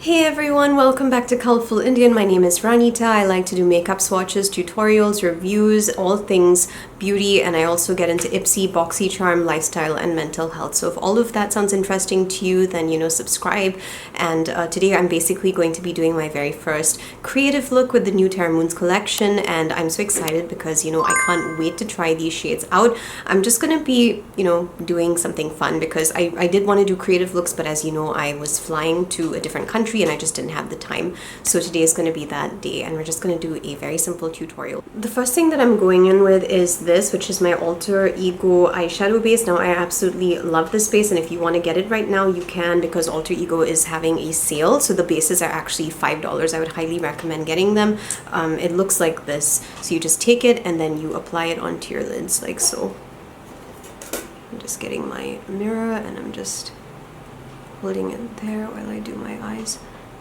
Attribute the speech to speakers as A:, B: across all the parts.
A: Hey everyone, welcome back to Colourful Indian. My name is Ranita. I like to do makeup swatches, tutorials, reviews, all things beauty, and I also get into Ipsy, BoxyCharm, lifestyle, and mental health. So if all of that sounds interesting to you, then subscribe. And today I'm basically going to be doing my very first creative look with the new Terra Moons collection, and I'm so excited because I can't wait to try these shades out. I'm just gonna be doing something fun because I did want to do creative looks, but as you know, I was flying to a different country and I just didn't have the time. So today is going to be that day and we're just going to do a very simple tutorial. The first thing that I'm going in with is this, which is my Alter Ego eyeshadow base. Now I absolutely love this base, and if you want to get it right now you can, because Alter Ego is having a sale. So the bases are actually $5. I would highly recommend getting them. It looks like this. So you just take it and then you apply it onto your lids like so. I'm just getting my mirror and I'm just holding it there while I do my eyes.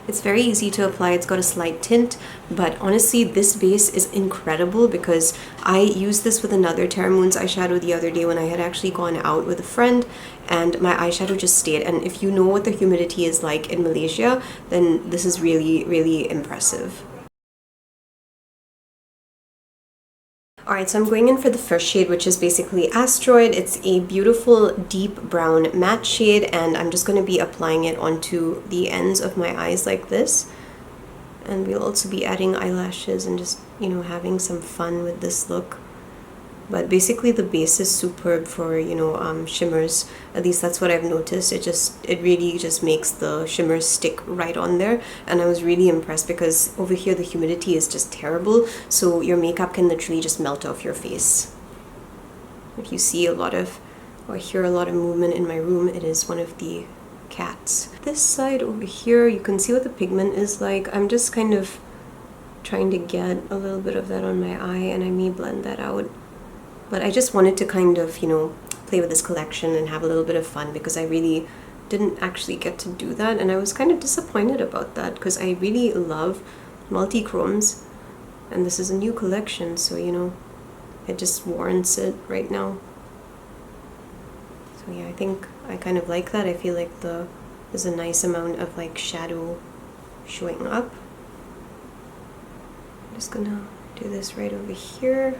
A: It's very easy to apply. It's got a slight tint, but honestly this base is incredible because I used this with another Terra Moons eyeshadow the other day when I had actually gone out with a friend, and my eyeshadow just stayed. And if you know what the humidity is like in Malaysia, then this is really impressive. Alright, so I'm going in for the first shade, which is basically Asteroid. It's a beautiful deep brown matte shade, and I'm just going to be applying it onto the ends of my eyes like this. And we'll also be adding eyelashes and just, having some fun with this look. But basically the base is superb for, shimmers. At least that's what I've noticed. It really just makes the shimmers stick right on there. And I was really impressed because over here the humidity is just terrible. So your makeup can literally just melt off your face. If you see a lot of, or hear a lot of movement in my room, it is one of the cats. This side over here, you can see what the pigment is like. I'm just kind of trying to get a little bit of that on my eye, and I may blend that out. But I just wanted to kind of, play with this collection and have a little bit of fun because I really didn't actually get to do that. And I was kind of disappointed about that because I really love multi-chromes. And this is a new collection, so, it just warrants it right now. So yeah, I think I kind of like that. I feel like there's a nice amount of like shadow showing up. I'm just gonna do this right over here.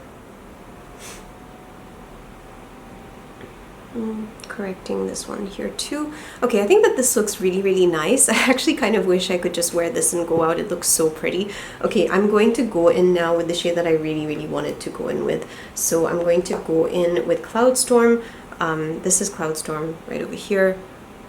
A: Correcting this one here too. Okay, I think that this looks really nice. I actually kind of wish I could just wear this and go out. It looks so pretty. Okay, I'm going to go in now with the shade that I really wanted to go in with. So I'm going to go in with Cloudstorm. This is Cloudstorm right over here.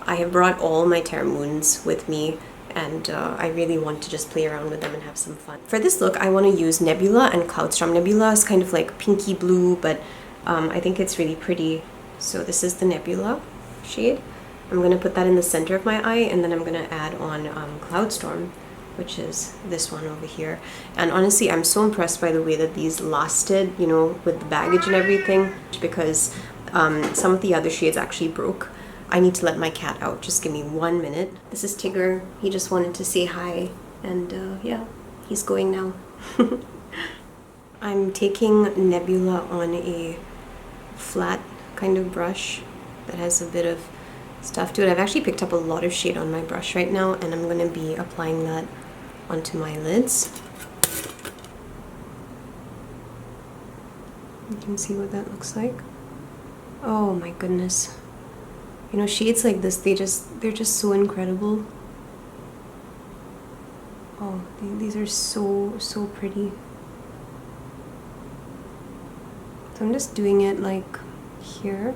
A: I have brought all my Terra Moons with me, and I really want to just play around with them and have some fun. For this look, I want to use Nebula and Cloudstorm. Nebula is kind of like pinky blue, but I think it's really pretty. So this is the Nebula shade. I'm going to put that in the center of my eye, and then I'm going to add on Cloudstorm, which is this one over here. And honestly, I'm so impressed by the way that these lasted, with the baggage and everything, because some of the other shades actually broke. I need to let my cat out. Just give me 1 minute. This is Tigger. He just wanted to say hi, and yeah, he's going now. I'm taking Nebula on a flat kind of brush that has a bit of stuff to it. I've actually picked up a lot of shade on my brush right now, and I'm going to be applying that onto my lids. You can see what that looks like. Oh my goodness. Shades like this, they're just so incredible. Oh, these are so pretty. So I'm just doing it like here,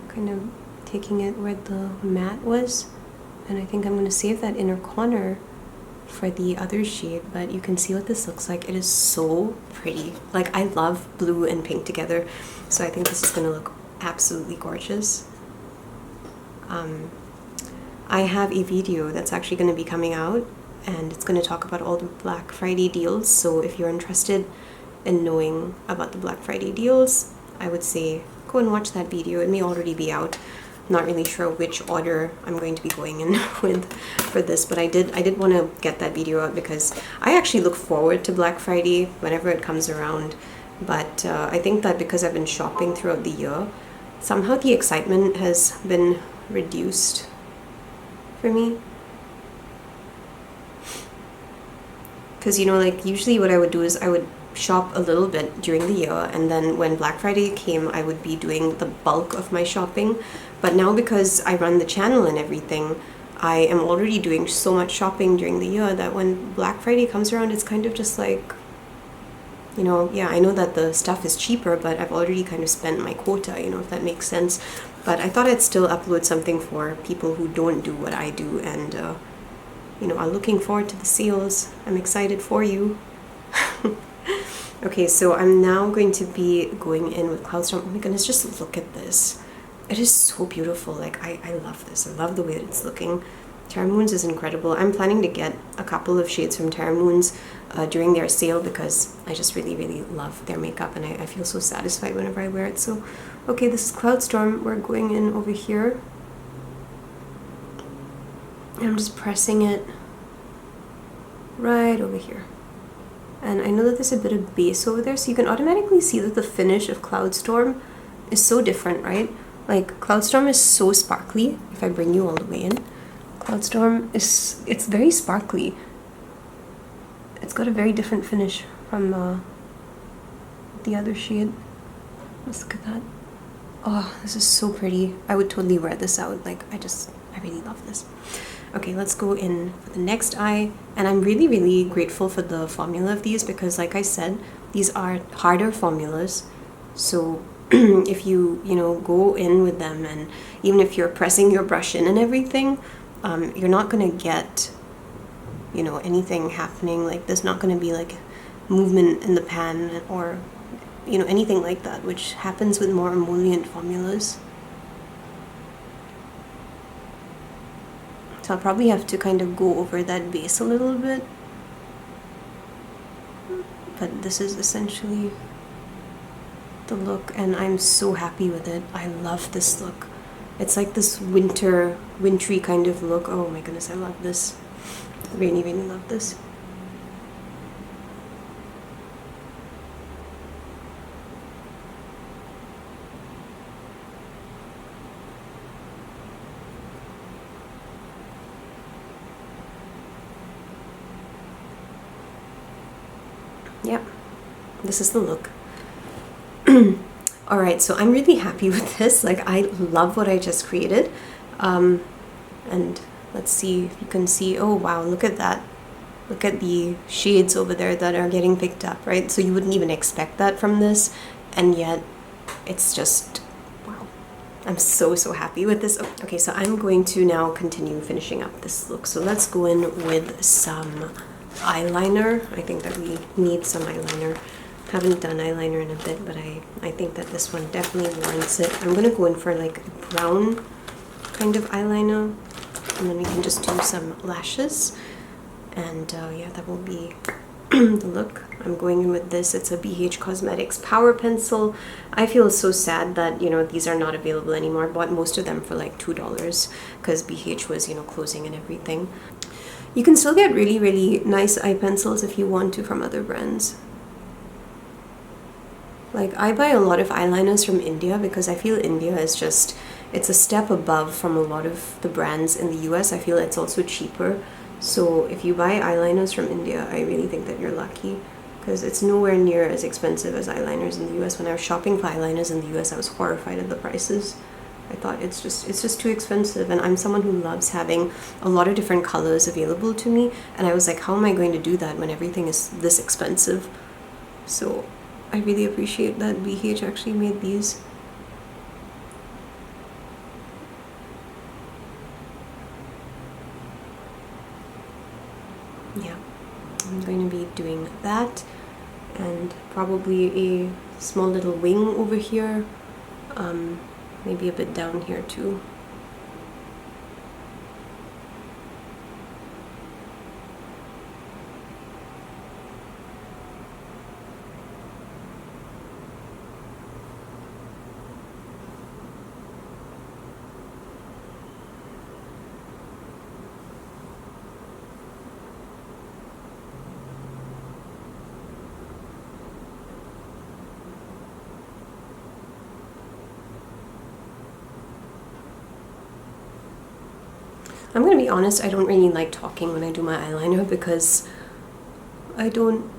A: kind of taking it where the matte was, and I think I'm going to save that inner corner for the other shade. But you can see what this looks like. It is so pretty. Like, I love blue and pink together, so I think this is going to look absolutely gorgeous. I have a video that's actually going to be coming out, and it's going to talk about all the Black Friday deals. So if you're interested in knowing about the Black Friday deals, I would say go and watch that video. It may already be out. I'm not really sure which order I'm going to be going in with for this, but I did want to get that video out because I actually look forward to Black Friday whenever it comes around. But I think that because I've been shopping throughout the year, somehow the excitement has been reduced for me. because, you know, like usually what I would do is I would shop a little bit during the year, and then when Black Friday came, I would be doing the bulk of my shopping. But now, because I run the channel and everything, I am already doing so much shopping during the year that when Black Friday comes around, it's kind of just like, you know, yeah, I know that the stuff is cheaper, but I've already kind of spent my quota, you know, if that makes sense. But I thought I'd still upload something for people who don't do what I do and, you know, are looking forward to the sales. I'm excited for you. Okay, so I'm now going to be going in with Cloudstorm. Oh my goodness, just look at this. It is so beautiful. Like, I love this. I love the way that it's looking. Terra Moons is incredible. I'm planning to get a couple of shades from Terra Moons during their sale because I just really, really love their makeup, and I feel so satisfied whenever I wear it. So, okay, this is Cloudstorm. We're going in over here. And I'm just pressing it right over here. And I know that there's a bit of base over there, so you can automatically see that the finish of Cloudstorm is so different, right? Like, Cloudstorm is so sparkly. If I bring you all the way in, Cloudstorm is, it's very sparkly. It's got a very different finish from the other shade. Let's look at that. Oh, this is so pretty. I would totally wear this out. Like, I really love this. Okay, let's go in for the next eye. And I'm really, really grateful for the formula of these because, like I said, these are harder formulas. So if you know, go in with them, and even if you're pressing your brush in and everything, you're not going to get, you know, anything happening. Like, there's not going to be like movement in the pan or, you know, anything like that, which happens with more emollient formulas. So I'll probably have to kind of go over that base a little bit. But this is essentially the look, and I'm so happy with it. I love this look. It's like this wintry kind of look. Oh my goodness, I love this. I really, really love this. Yep, this is the look. Alright, so I'm really happy with this. Like, I love what I just created. And let's see if you can see. Oh wow, look at that. Look at the shades over there that are getting picked up, right? So you wouldn't even expect that from this, and yet it's just, wow. I'm so happy with this. Okay, so I'm going to now continue finishing up this look. So let's go in with some eyeliner. I think that we need some eyeliner. Haven't done eyeliner in a bit, but I think that this one definitely warrants it. I'm gonna go in for like a brown kind of eyeliner, and then we can just do some lashes, and yeah, that will be the look. I'm going in with this. It's a BH Cosmetics Power Pencil. I feel so sad that, you know, these are not available anymore. I bought most of them for like $2 because BH was, you know, closing and everything. You can still get really, really nice eye pencils if you want to from other brands. Like, I buy a lot of eyeliners from India because I feel India is just, it's a step above from a lot of the brands in the US. I feel it's also cheaper. So if you buy eyeliners from India, I really think that you're lucky because it's nowhere near as expensive as eyeliners in the US. When I was shopping for eyeliners in the US, I was horrified at the prices. I thought it's just too expensive, and I'm someone who loves having a lot of different colors available to me, and I was like, how am I going to do that when everything is this expensive? So I really appreciate that BH actually made these. Yeah, I'm going to be doing that, and probably a small little wing over here, maybe a bit down here too. I'm gonna be honest, I don't really like talking when I do my eyeliner because I don't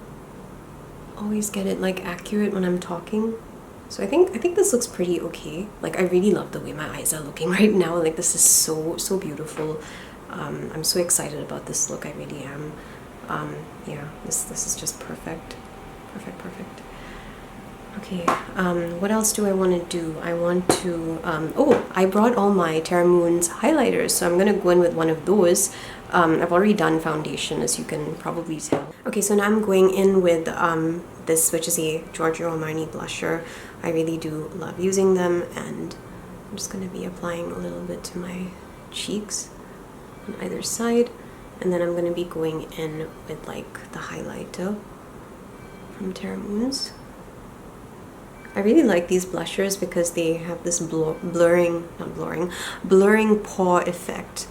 A: always get it like accurate when I'm talking. So I think this looks pretty okay. Like I really love the way my eyes are looking right now. Like this is so beautiful. I'm so excited about this look. I really am. Yeah, this is just perfect. Perfect. Okay, what else do I want to do? I want to, oh, I brought all my Terra Moons highlighters, so I'm going to go in with one of those. I've already done foundation, as you can probably tell. Okay, so now I'm going in with this, which is a Giorgio Armani blusher. I really do love using them, and I'm just going to be applying a little bit to my cheeks on either side, and then I'm going to be going in with like the highlighter from Terra Moons. I really like these blushers because they have this blurring paw effect,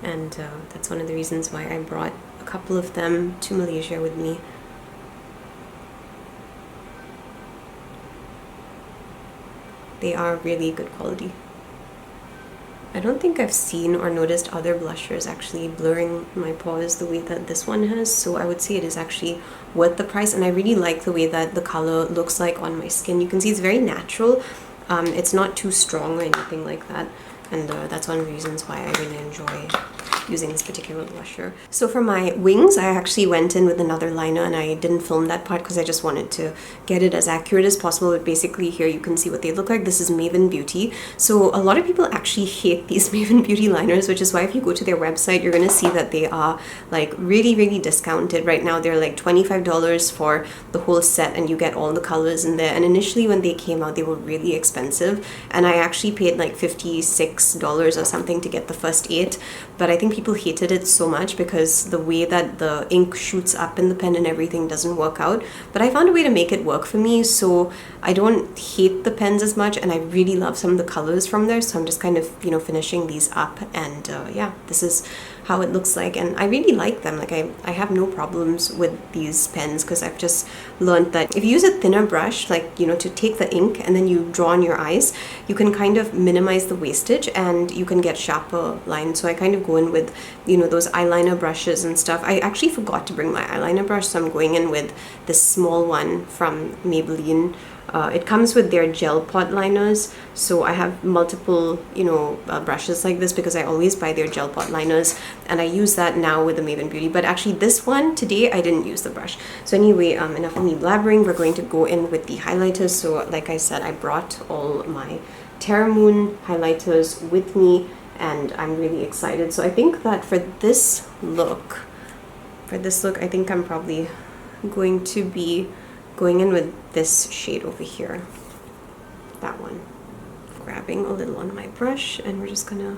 A: and that's one of the reasons why I brought a couple of them to Malaysia with me. They are really good quality. I don't think I've seen or noticed other blushers actually blurring my paws the way that this one has, so I would say it is actually worth the price, and I really like the way that the color looks like on my skin. You can see it's very natural. It's not too strong or anything like that, and that's one of the reasons why I really enjoy using this particular blusher. So for my wings, I actually went in with another liner, and I didn't film that part because I just wanted to get it as accurate as possible. But basically here you can see what they look like. This is Maven Beauty. So a lot of people actually hate these Maven Beauty liners, which is why if you go to their website, you're going to see that they are like really discounted right now. They're like $25 for the whole set, and you get all the colors in there. And initially when they came out, they were really expensive, and I actually paid like $56 or something to get the first 8. But I think people hated it so much because the way that the ink shoots up in the pen and everything doesn't work out. But I found a way to make it work for me, so I don't hate the pens as much, and I really love some of the colors from there. So I'm just kind of, you know, finishing these up, and yeah, this is how it looks like, and I really like them. Like I have no problems with these pens because I've just learned that if you use a thinner brush, like, you know, to take the ink and then you draw on your eyes, you can kind of minimize the wastage and you can get sharper lines. So I kind of go in with, you know, those eyeliner brushes and stuff. I actually forgot to bring my eyeliner brush, so I'm going in with this small one from Maybelline. It comes with their gel pot liners, so I have multiple, you know, brushes like this because I always buy their gel pot liners, and I use that now with the Maven Beauty. But actually this one today I didn't use the brush. So anyway, enough of me blabbering. We're going to go in with the highlighters. So like I said, I brought all my Terra Moon highlighters with me, and I'm really excited. So I think that for this look, I think I'm probably going to be going in with this shade over here, that one. Grabbing a little on my brush, and we're just gonna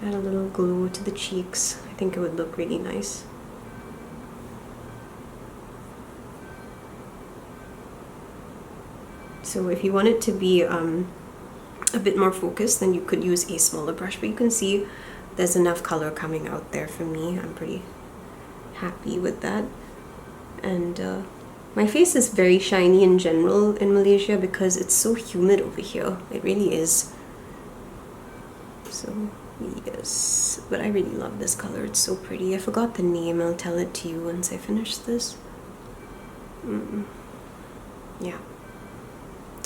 A: add a little glow to the cheeks. I think it would look really nice. So if you want it to be a bit more focused, then you could use a smaller brush, but you can see there's enough color coming out there for me. I'm pretty happy with that. And my face is very shiny in general in Malaysia because it's so humid over here. It really is. So yes, but I really love this color. It's so pretty. I forgot the name. I'll tell it to you once I finish this. Yeah,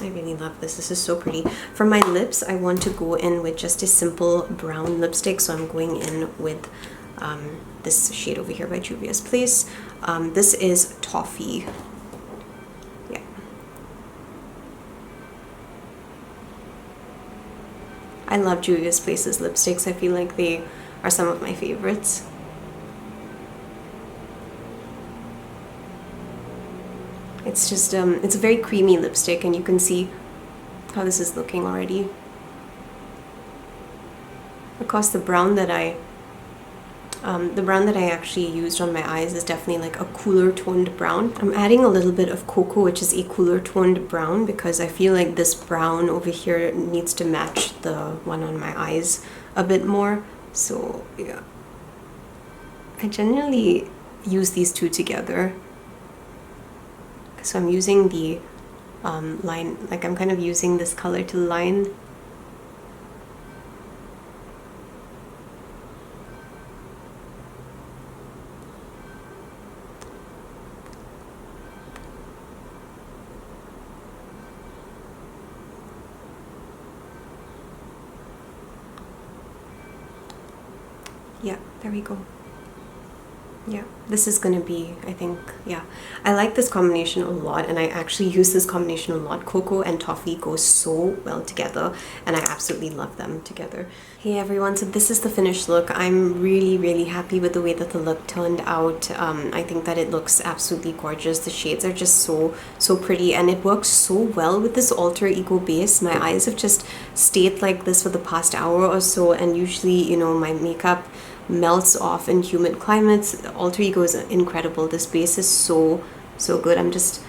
A: I really love this. This is so pretty. For my lips, I want to go in with just a simple brown lipstick, so I'm going in with this shade over here by Juvia's Place. This is Toffee. Yeah. I love Juvia's Place's lipsticks. I feel like they are some of my favorites. It's just, it's a very creamy lipstick, and you can see how this is looking already. Of course, the brown that I actually used on my eyes is definitely like a cooler toned brown. I'm adding a little bit of cocoa, which is a cooler toned brown, because I feel like this brown over here needs to match the one on my eyes a bit more. So yeah, I generally use these two together. So I'm using the line, like I'm kind of using this color to line. There we go. Yeah, this is gonna be, I think, yeah. I like this combination a lot, and I actually use this combination a lot. Cocoa and toffee go so well together, and I absolutely love them together. Hey everyone, so this is the finished look. I'm really happy with the way that the look turned out. I think that it looks absolutely gorgeous. The shades are just so pretty, and it works so well with this alter ego base. My eyes have just stayed like this for the past hour or so, and usually, you know, my makeup melts off in humid climates. Alter ego is incredible. This base is so good. I'm just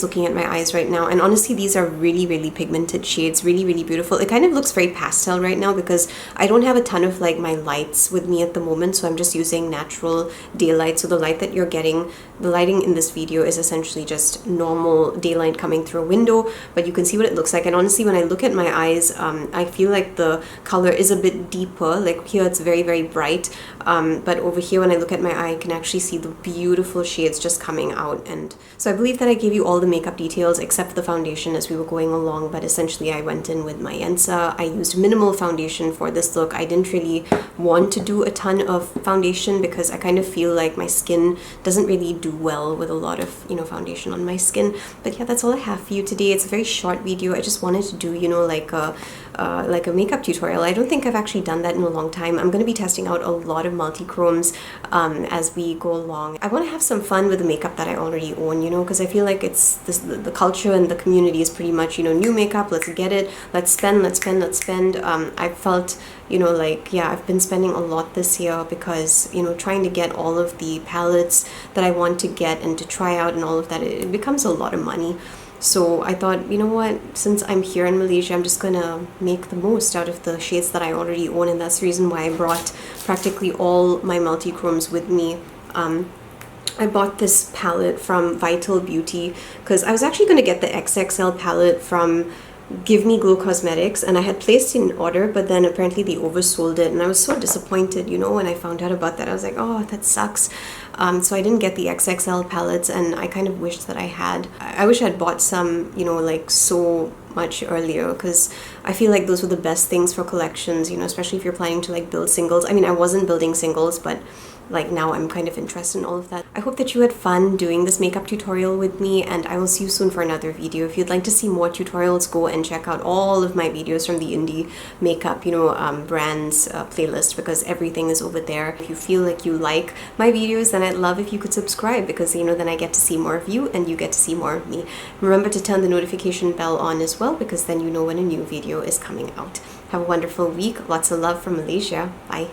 A: looking at my eyes right now, and honestly these are really pigmented shades, really beautiful. It kind of looks very pastel right now because I don't have a ton of like my lights with me at the moment, so I'm just using natural daylight. So the light that you're getting, the lighting in this video is essentially just normal daylight coming through a window, but you can see what it looks like. And honestly, when I look at my eyes, I feel like the color is a bit deeper. Like here it's very bright, but over here when I look at my eye, I can actually see the beautiful shades just coming out. And so I believe that I gave you all the makeup details except for the foundation as we were going along, but essentially I went in with my Yensa. I used minimal foundation for this look. I didn't really want to do a ton of foundation because I kind of feel like my skin doesn't really do well with a lot of, you know, foundation on my skin. But yeah, that's all I have for you today. It's a very short video. I just wanted to do, you know, like a makeup tutorial. I don't think I've actually done that in a long time. I'm going to be testing out a lot of multi-chromes as we go along. I want to have some fun with the makeup that I already own, you know, because I feel like it's the culture and the community is pretty much, you know, new makeup, let's get it, let's spend. I felt, you know, like, yeah, I've been spending a lot this year because, you know, trying to get all of the palettes that I want to get and to try out and all of that, it becomes a lot of money. So I thought, you know what, since I'm here in Malaysia, I'm just gonna make the most out of the shades that I already own, and that's the reason why I brought practically all my multi-chromes with me. I bought this palette from Vital Beauty because I was actually going to get the XXL palette from Give Me Glow Cosmetics, and I had placed in an order, but then apparently they oversold it, and I was so disappointed, you know, when I found out about that. I was like, oh, that sucks. So I didn't get the XXL palettes, and I kind of wished that I had. I wish I'd bought some, you know, like so much earlier, because I feel like those were the best things for collections, you know, especially if you're planning to like build singles. I mean, I wasn't building singles, but like now I'm kind of interested in all of that. I hope that you had fun doing this makeup tutorial with me, and I will see you soon for another video. If you'd like to see more tutorials, go and check out all of my videos from the indie makeup, you know, brands playlist, because everything is over there. If you feel like you like my videos, then I'd love if you could subscribe, because, you know, then I get to see more of you and you get to see more of me. Remember to turn the notification bell on as well, because then you know when a new video is coming out. Have a wonderful week. Lots of love from Malaysia. Bye.